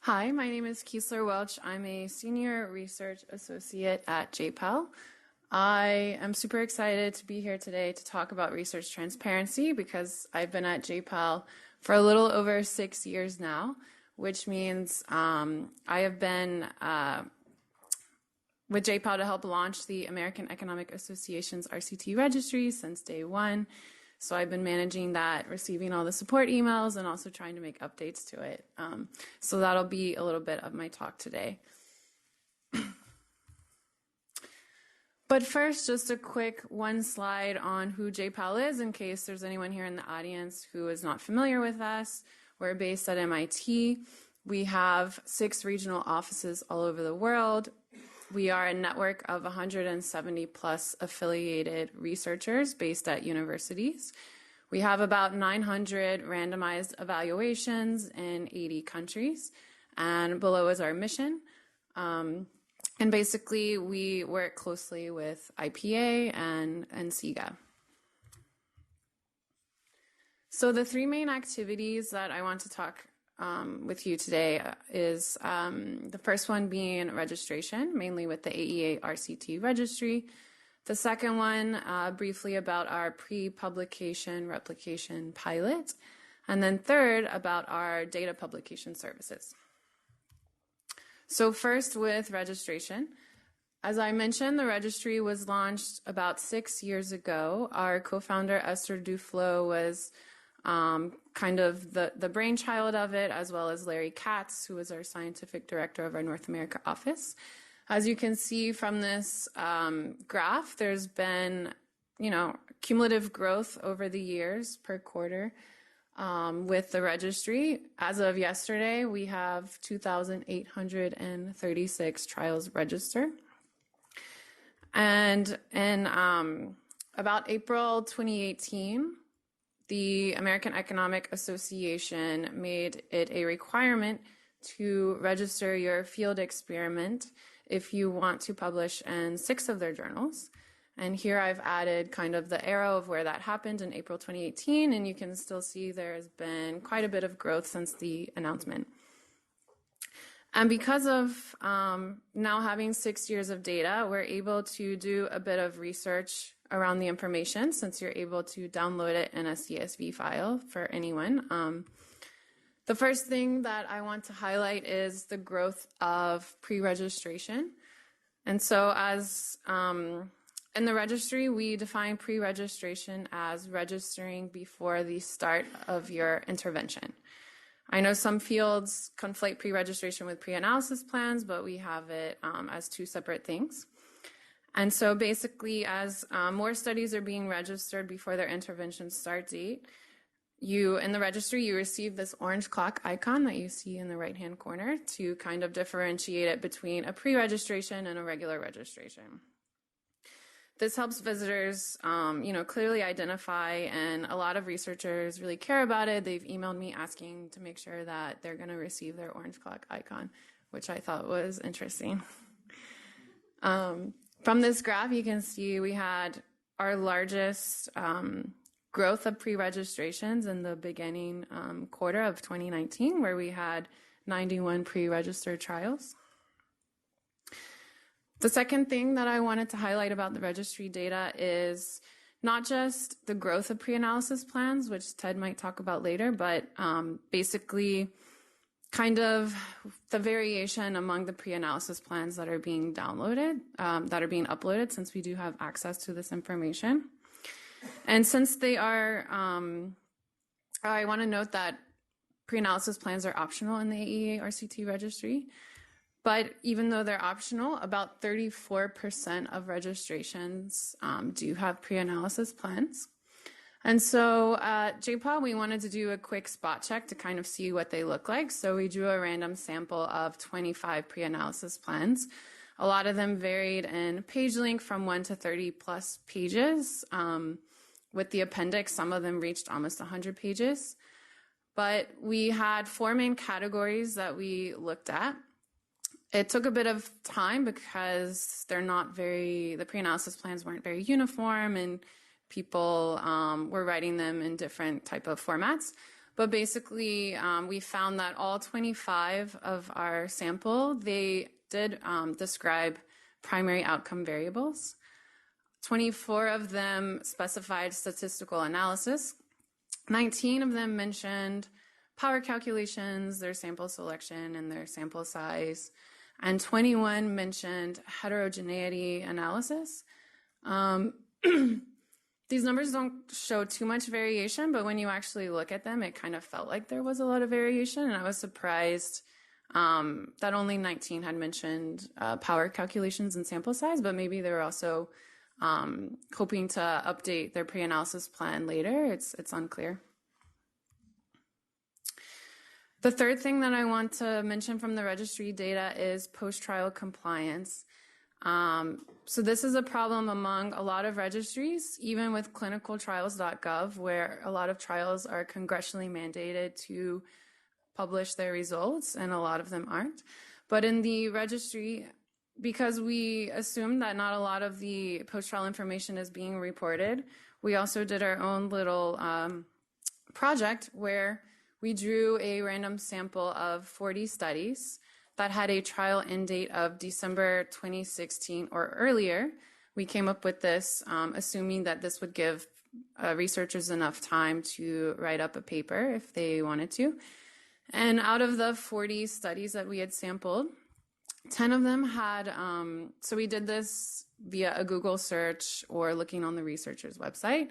Hi, my name is Kiesler Welch. I'm a senior research associate at JPEL. I am super excited to be here today to talk about research transparency because I've been at JPEL for a little over 6 years now, which means I have been with JPEL to help launch the American Economic Association's RCT registry since day one. So I've been managing that, receiving all the support emails, and also trying to make updates to it. So that'll be a little bit of my talk today. But first, just a quick one slide on who JPEL is in case there's anyone here in the audience who is not familiar with us. We're based at MIT. We have 6 regional offices all over the world. We are a network of 170 plus affiliated researchers based at universities. We have about 900 randomized evaluations in 80 countries, and below is our mission. And basically, we work closely with IPA and SIGA. So the 3 main activities that I want to talk with you today is the first one being registration, mainly with the AEA RCT registry. The second one, briefly about our pre-publication replication pilot. And then third, about our data publication services. So first with registration. As I mentioned, the registry was launched about 6 years ago. Our co-founder, Esther Duflo, was kind of the brainchild of it, as well as Larry Katz, who was our scientific director of our North America office. As you can see from this graph, there's been, cumulative growth over the years per quarter with the registry. As of yesterday, we have 2,836 trials registered. And in about April 2018, the American Economic Association made it a requirement to register your field experiment if you want to publish in 6 of their journals. And here I've added kind of the arrow of where that happened in April 2018, and you can still see there's been quite a bit of growth since the announcement. And because of now having 6 years of data, we're able to do a bit of research around the information since you're able to download it in a CSV file for anyone. The first thing that I want to highlight is the growth of pre-registration. And so as in the registry, we define pre-registration as registering before the start of your intervention. I know some fields conflate pre-registration with pre-analysis plans, but we have it as 2 separate things. And so basically, as more studies are being registered before their intervention start date, in the registry, you receive this orange clock icon that you see in the right-hand corner to kind of differentiate it between a pre-registration and a regular registration. This helps visitors, clearly identify, and a lot of researchers really care about it. They've emailed me asking to make sure that they're going to receive their orange clock icon, which I thought was interesting. From this graph, you can see we had our largest growth of pre-registrations in the beginning quarter of 2019, where we had 91 pre-registered trials. The second thing that I wanted to highlight about the registry data is not just the growth of pre-analysis plans, which Ted might talk about later, but basically kind of the variation among the pre-analysis plans that are being downloaded, that are being uploaded, since we do have access to this information. And since they are, I want to note that pre-analysis plans are optional in the AEA RCT registry. But even though they're optional, about 34% of registrations do have pre-analysis plans. And so at JPEL, we wanted to do a quick spot check to kind of see what they look like. So we drew a random sample of 25 pre-analysis plans. A lot of them varied in page length from 1 to 30 plus pages. With the appendix, some of them reached almost 100 pages. But we had 4 main categories that we looked at. It took a bit of time because the pre-analysis plans weren't very uniform, and people were writing them in different type of formats. But basically, we found that all 25 of our sample, they did describe primary outcome variables. 24 of them specified statistical analysis. 19 of them mentioned power calculations, their sample selection, and their sample size. And 21 mentioned heterogeneity analysis. These numbers don't show too much variation, but when you actually look at them, it kind of felt like there was a lot of variation. And I was surprised that only 19 had mentioned power calculations and sample size, but maybe they were also hoping to update their pre-analysis plan later. It's unclear. The third thing that I want to mention from the registry data is post-trial compliance. So this is a problem among a lot of registries, even with clinicaltrials.gov, where a lot of trials are congressionally mandated to publish their results, and a lot of them aren't. But in the registry, because we assume that not a lot of the post-trial information is being reported, we also did our own little project where we drew a random sample of 40 studies that had a trial end date of December 2016 or earlier. We came up with this assuming that this would give researchers enough time to write up a paper if they wanted to. And out of the 40 studies that we had sampled, 10 of them had, so we did this via a Google search or looking on the researcher's website.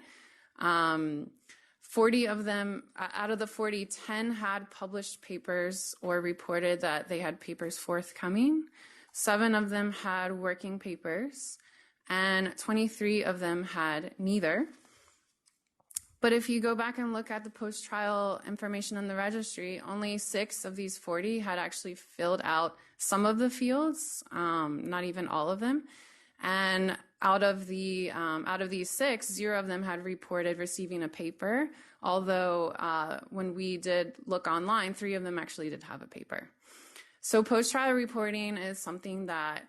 40 of them, out of the 40, 10 had published papers or reported that they had papers forthcoming. 7 of them had working papers, and 23 of them had neither. But if you go back and look at the post-trial information in the registry, only 6 of these 40 had actually filled out some of the fields, not even all of them. And out of these 6, 0 of them had reported receiving a paper, although when we did look online, 3 of them actually did have a paper. So post-trial reporting is something that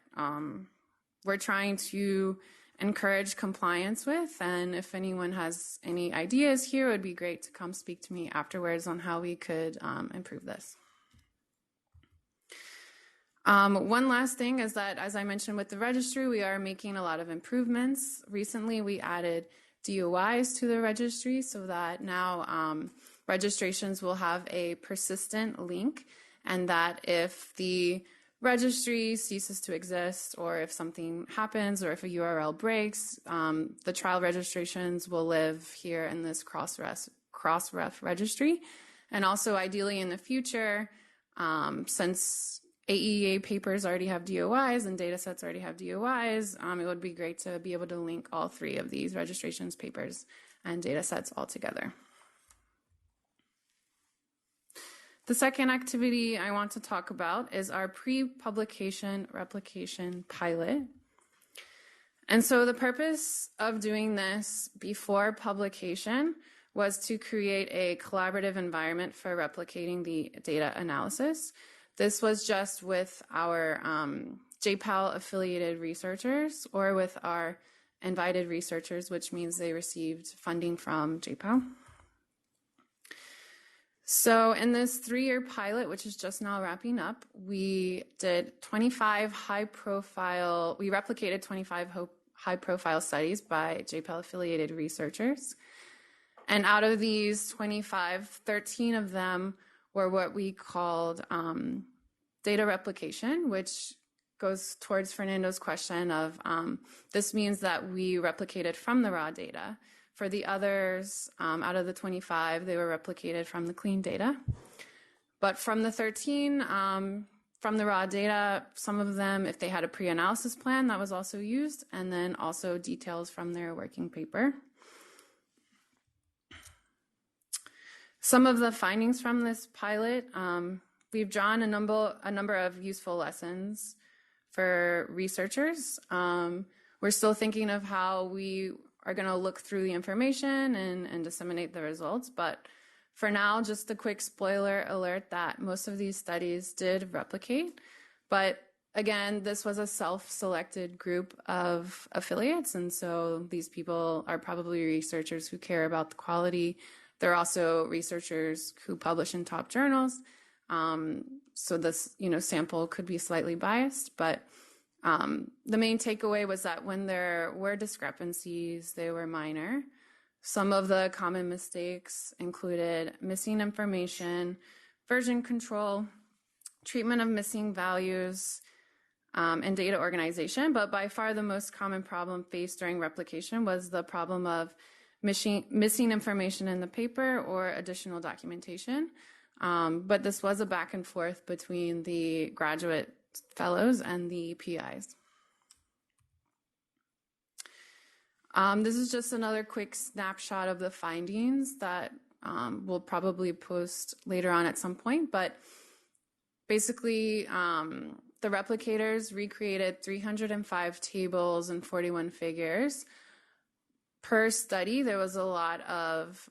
we're trying to encourage compliance with, and if anyone has any ideas here, it would be great to come speak to me afterwards on how we could improve this. One last thing is that, as I mentioned with the registry, we are making a lot of improvements. Recently, we added DOIs to the registry so that now registrations will have a persistent link, and that if the registry ceases to exist, or if something happens, or if a URL breaks, the trial registrations will live here in this cross-ref registry. And also, ideally in the future, since AEA papers already have DOIs and data sets already have DOIs, it would be great to be able to link all 3 of these registrations, papers, and data sets all together. The second activity I want to talk about is our pre-publication replication pilot. And so the purpose of doing this before publication was to create a collaborative environment for replicating the data analysis. This was just with our JPAL affiliated researchers or with our invited researchers, which means they received funding from JPAL. So in this 3-year pilot, which is just now wrapping up, we did 25 we replicated 25 high-profile studies by JPAL-affiliated researchers. And out of these 25, 13 of them were what we called data replication, which goes towards Fernando's question of this means that we replicated from the raw data. For the others, out of the 25, they were replicated from the clean data. But from the 13, from the raw data, some of them, if they had a pre-analysis plan, that was also used, and then also details from their working paper. Some of the findings from this pilot, we've drawn a number of useful lessons for researchers. We're still thinking of how we are going to look through the information and disseminate the results. But for now, just a quick spoiler alert that most of these studies did replicate. But again, this was a self-selected group of affiliates. And so these people are probably researchers who care about the quality, There are also researchers who publish in top journals. So this, sample could be slightly biased, but the main takeaway was that when there were discrepancies, they were minor. Some of the common mistakes included missing information, version control, treatment of missing values, and data organization. But by far the most common problem faced during replication was the problem of missing information in the paper or additional documentation. But this was a back and forth between the graduate fellows and the PIs. This is just another quick snapshot of the findings that we'll probably post later on at some point. But basically, the replicators recreated 305 tables and 41 figures. Per study, there was a lot of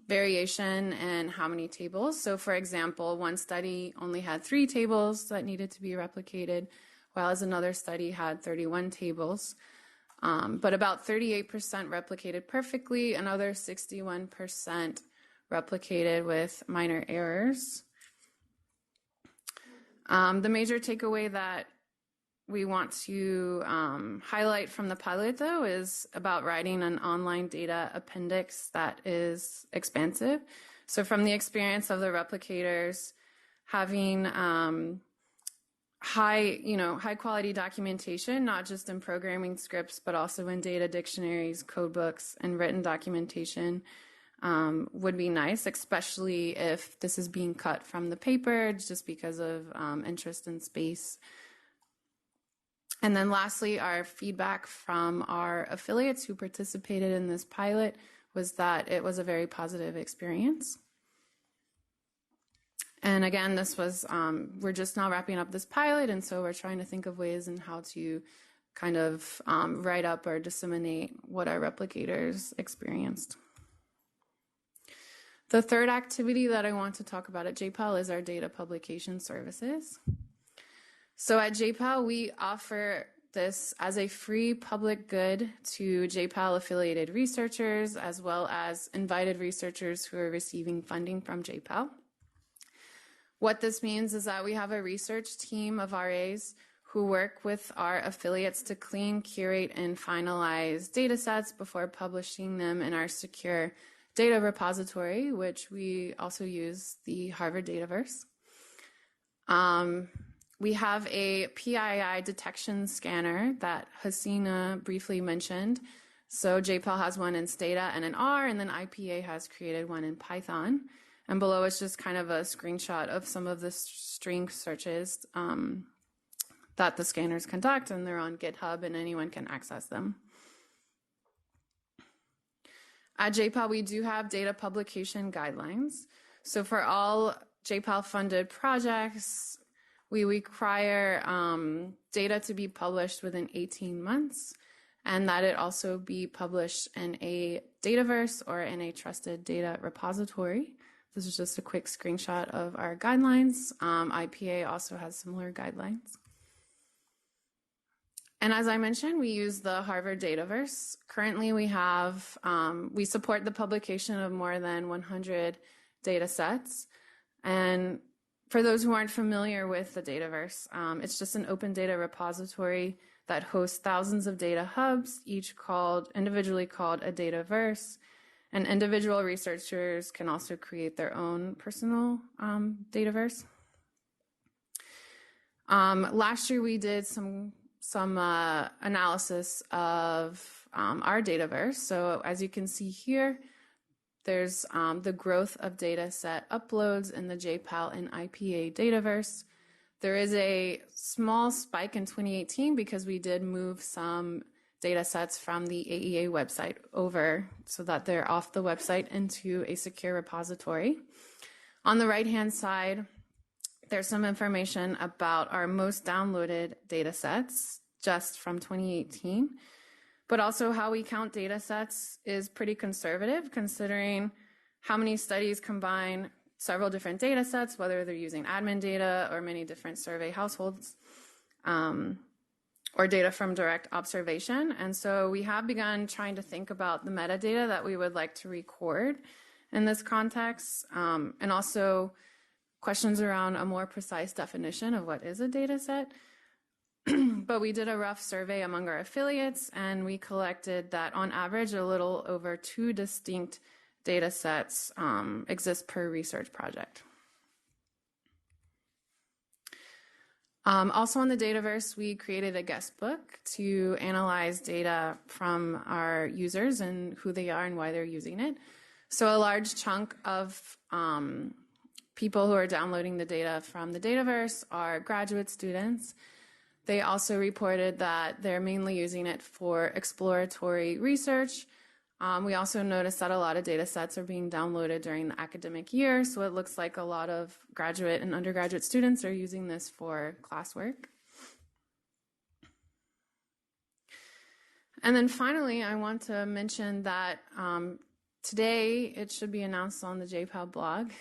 variation in how many tables. So for example, one study only had 3 tables that needed to be replicated, while another study had 31 tables. But about 38% replicated perfectly, another 61% replicated with minor errors. The major takeaway that we want to highlight from the pilot, though, is about writing an online data appendix that is expansive. So from the experience of the replicators, having high quality documentation, not just in programming scripts, but also in data dictionaries, code books, and written documentation would be nice, especially if this is being cut from the paper just because of interest in space. And then lastly, our feedback from our affiliates who participated in this pilot was that it was a very positive experience. And again, this was, we're just now wrapping up this pilot, and so we're trying to think of ways in how to kind of write up or disseminate what our replicators experienced. The third activity that I want to talk about at JPAL is our data publication services. So at JPAL, we offer this as a free public good to JPAL affiliated researchers, as well as invited researchers who are receiving funding from JPAL. What this means is that we have a research team of RAs who work with our affiliates to clean, curate, and finalize data sets before publishing them in our secure data repository, which we also use the Harvard Dataverse. We have a PII detection scanner that Hasina briefly mentioned. So JPAL has one in Stata and in R, and then IPA has created one in Python. And below is just kind of a screenshot of some of the string searches that the scanners conduct, and they're on GitHub and anyone can access them. At JPAL, we do have data publication guidelines. So for all JPAL funded projects, we require data to be published within 18 months, and that it also be published in a Dataverse or in a trusted data repository. This is just a quick screenshot of our guidelines. IPA also has similar guidelines. And as I mentioned, we use the Harvard Dataverse. Currently, we support the publication of more than 100 data sets. And for those who aren't familiar with the Dataverse, it's just an open data repository that hosts thousands of data hubs, each individually called a Dataverse. And individual researchers can also create their own personal Dataverse. Last year, we did some analysis of our Dataverse. So as you can see here, there's the growth of data set uploads in the JPAL and IPA Dataverse. There is a small spike in 2018 because we did move some data sets from the AEA website over so that they're off the website into a secure repository. On the right-hand side, there's some information about our most downloaded data sets just from 2018, but also how we count data sets is pretty conservative considering how many studies combine several different data sets, whether they're using admin data or many different survey households, or data from direct observation. And so we have begun trying to think about the metadata that we would like to record in this context, and also questions around a more precise definition of what is a data set. But we did a rough survey among our affiliates, and we collected that on average, a little over 2 distinct data sets exist per research project. Also on the Dataverse, we created a guest book to analyze data from our users and who they are and why they're using it. So a large chunk of people who are downloading the data from the Dataverse are graduate students. They also reported that they're mainly using it for exploratory research. We also noticed that a lot of data sets are being downloaded during the academic year, so it looks like a lot of graduate and undergraduate students are using this for classwork. And then finally, I want to mention that today, it should be announced on the JPAL blog,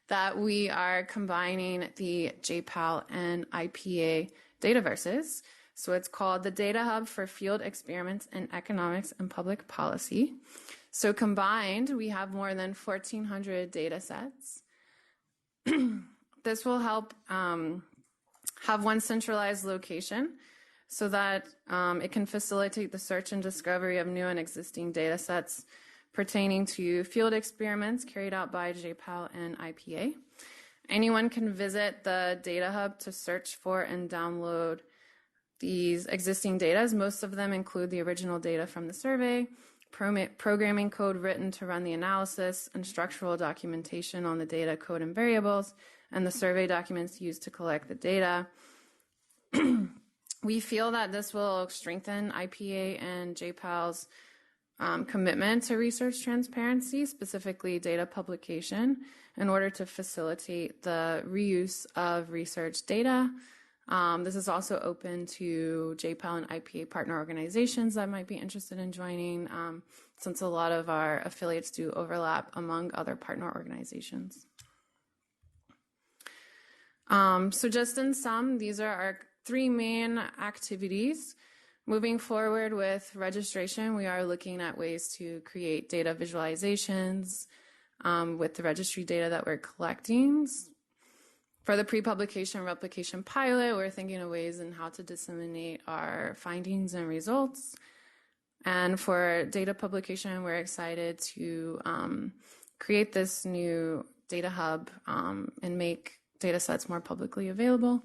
that we are combining the JPAL and IPA dataverses. So it's called the Data Hub for Field Experiments in Economics and Public Policy. So combined, we have more than 1,400 data sets. This will help have one centralized location so that it can facilitate the search and discovery of new and existing data sets pertaining to field experiments carried out by JPAL and IPA. Anyone can visit the Data Hub to search for and download these existing data. Most of them include the original data from the survey, programming code written to run the analysis, and structural documentation on the data, code, and variables, and the survey documents used to collect the data. We feel that this will strengthen IPA and JPAL's commitment to research transparency, specifically data publication, in order to facilitate the reuse of research data. This is also open to JPAL and IPA partner organizations that might be interested in joining, since a lot of our affiliates do overlap among other partner organizations. So just in sum, these are our 3 main activities. Moving forward with registration, we are looking at ways to create data visualizations with the registry data that we're collecting. For the pre-publication replication pilot, we're thinking of ways in how to disseminate our findings and results. And for data publication, we're excited to create this new data hub and make data sets more publicly available.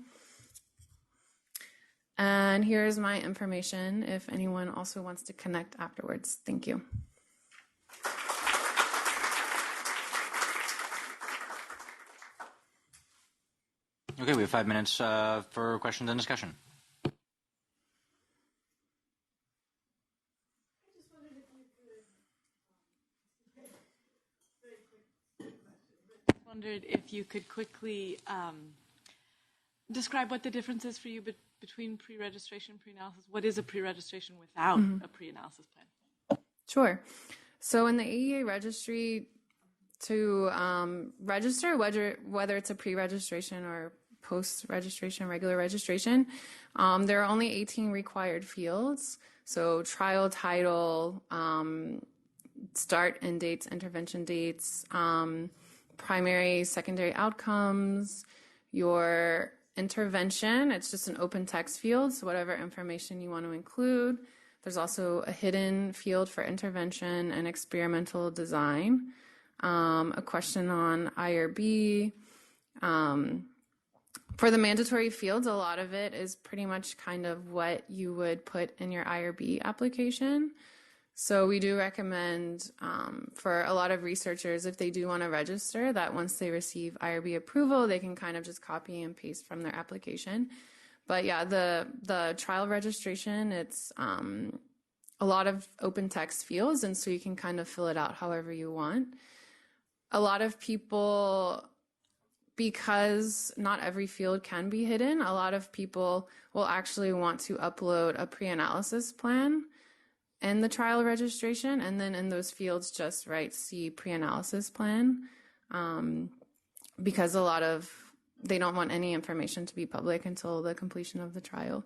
And here's my information if anyone also wants to connect afterwards. Thank you. Okay, we have 5 minutes for questions and discussion. I wondered if you could quickly describe what the difference is for you between pre-registration and pre-analysis. What is a pre-registration without a pre-analysis plan? Sure. So in the AEA registry, to register, whether it's a pre-registration or post-registration, regular registration, there are only 18 required fields. So trial title, start and dates, intervention dates, primary, secondary outcomes, your intervention. It's just an open text field, so whatever information you want to include. There's also a hidden field for intervention and experimental design, a question on IRB. For the mandatory fields, a lot of it is pretty much kind of what you would put in your IRB application. So we do recommend for a lot of researchers, if they do want to register, that once they receive IRB approval, they can kind of just copy and paste from their application. But yeah, the trial registration, it's a lot of open text fields, and so you can kind of fill it out however you want. A lot of people, because not every field can be hidden, a lot of people will actually want to upload a pre-analysis plan in the trial registration, and then in those fields just write C pre-analysis plan, because they don't want any information to be public until the completion of the trial.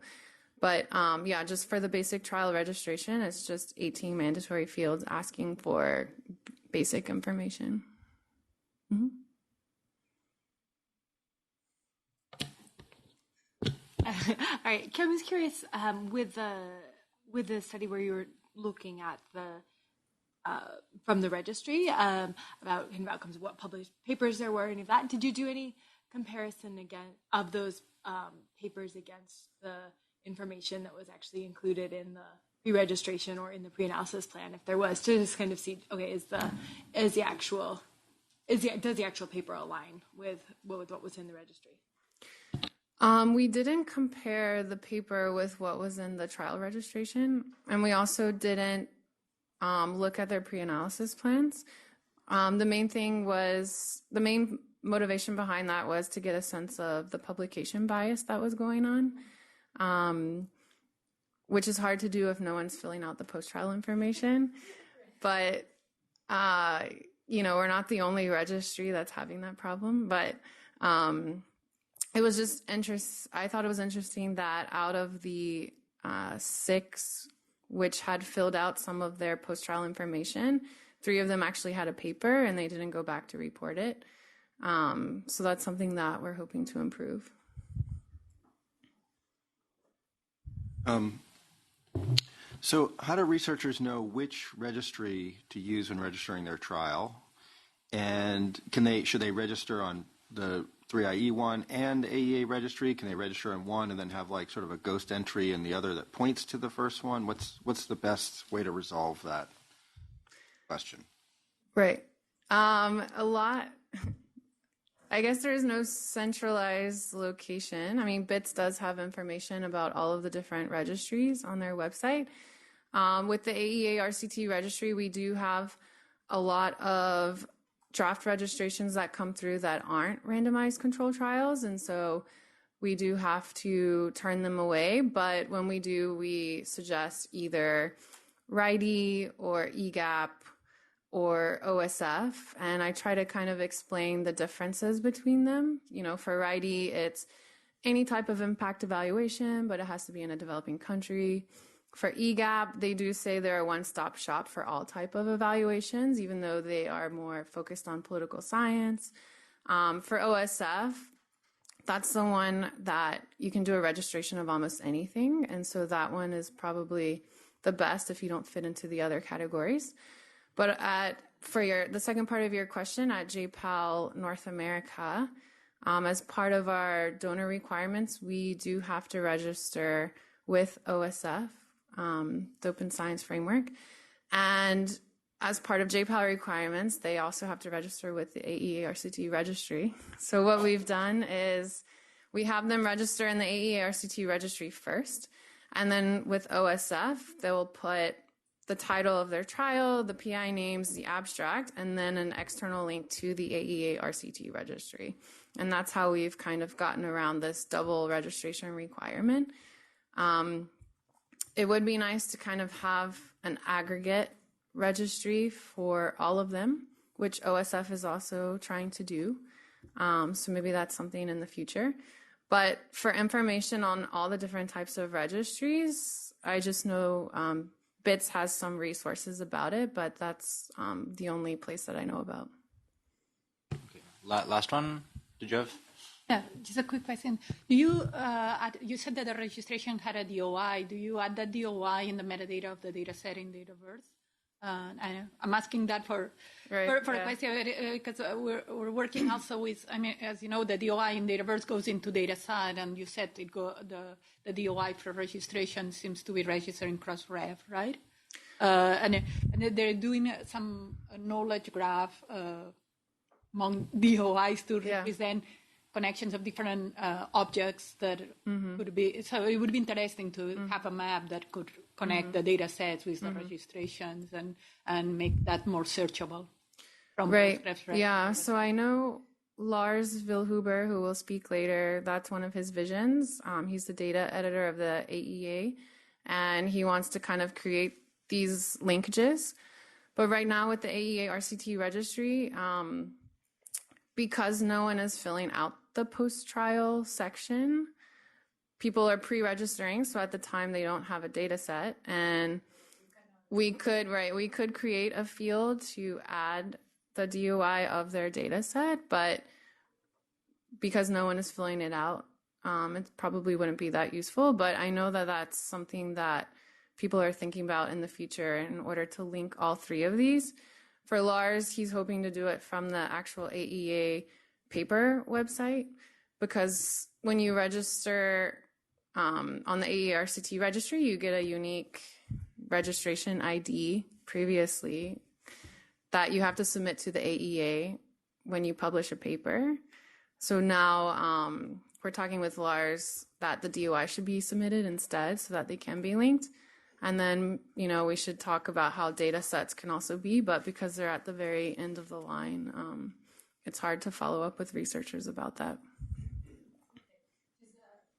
But yeah, just for the basic trial registration, it's just 18 mandatory fields asking for basic information. Mhm. All right. I was curious with the study where you were looking at the from the registry about kind of outcomes of what published papers there were, any of that. Did you do any comparison again of those papers against the information that was actually included in the pre-registration or in the pre-analysis plan, if there was, to just kind of see, okay, does the actual paper align with what was in the registry? We didn't compare the paper with what was in the trial registration, and we also didn't look at their pre-analysis plans. The main motivation behind that was to get a sense of the publication bias that was going on, which is hard to do if no one's filling out the post-trial information. But, we're not the only registry that's having that problem. But it was just I thought it was interesting that out of the 6 which had filled out some of their post-trial information, 3 of them actually had a paper and they didn't go back to report it. So that's something that we're hoping to improve. So how do researchers know which registry to use when registering their trial? And should they register on the 3IE one and AEA registry? Can they register on one and then have like sort of a ghost entry in the other that points to the first one? What's the best way to resolve that question? Right. I guess there is no centralized location. I mean, BITS does have information about all of the different registries on their website. With the AEA RCT registry, we do have a lot of draft registrations that come through that aren't randomized control trials, and so we do have to turn them away. But when we do, we suggest either RIDE or EGAP or OSF, and I try to kind of explain the differences between them. For RIDE, it's any type of impact evaluation, but it has to be in a developing country. For EGAP, they do say they're a one-stop shop for all type of evaluations, even though they are more focused on political science. For OSF, that's the one that you can do a registration of almost anything, and so that one is probably the best if you don't fit into the other categories. But for the second part of your question, at JPAL North America, as part of our donor requirements, we do have to register with OSF, the Open Science Framework. And as part of JPAL requirements, they also have to register with the AEA-RCT registry. So what we've done is we have them register in the AEA-RCT registry first, and then with OSF, they will put the title of their trial, the PI names, the abstract, and then an external link to the AEA-RCT registry. And that's how we've kind of gotten around this double registration requirement. It would be nice to kind of have an aggregate registry for all of them, which OSF is also trying to do. So maybe that's something in the future. But for information on all the different types of registries, I just know BITS has some resources about it, but that's the only place that I know about. Okay. Last one, did you have? Yeah, just a quick question. Do you you said that the registration had a DOI. Do you add that DOI in the metadata of the data set in Dataverse? I'm asking that for a question because we're working also with. I mean, as you know, the DOI in Dataverse goes into DataSat, and you said the DOI for registration seems to be registered in Crossref, right? And they're doing some knowledge graph among DOIs to represent connections of different objects that could be. So it would be interesting to have a map that could connect the data sets with the registrations and make that more searchable. Yeah, so I know Lars Vilhuber, who will speak later, that's one of his visions. He's the data editor of the AEA, and he wants to kind of create these linkages. But right now with the AEA RCT registry, because no one is filling out the post-trial section, people are pre-registering, so at the time they don't have a data set, and we could create a field to add the DOI of their data set, but because no one is filling it out, it probably wouldn't be that useful. But I know that that's something that people are thinking about in the future in order to link all three of these. For Lars, he's hoping to do it from the actual AEA paper website, because when you register on the AERCT registry, you get a unique registration ID previously that you have to submit to the AEA when you publish a paper. So now we're talking with Lars that the DOI should be submitted instead so that they can be linked. And then, we should talk about how data sets can also be, but because they're at the very end of the line, it's hard to follow up with researchers about that.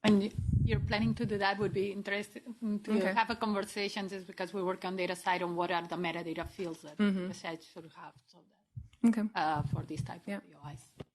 And you're planning to do that, would be interesting to have a conversation, just because we work on data side on what are the metadata fields that the site should have, so that for this type of DOIs.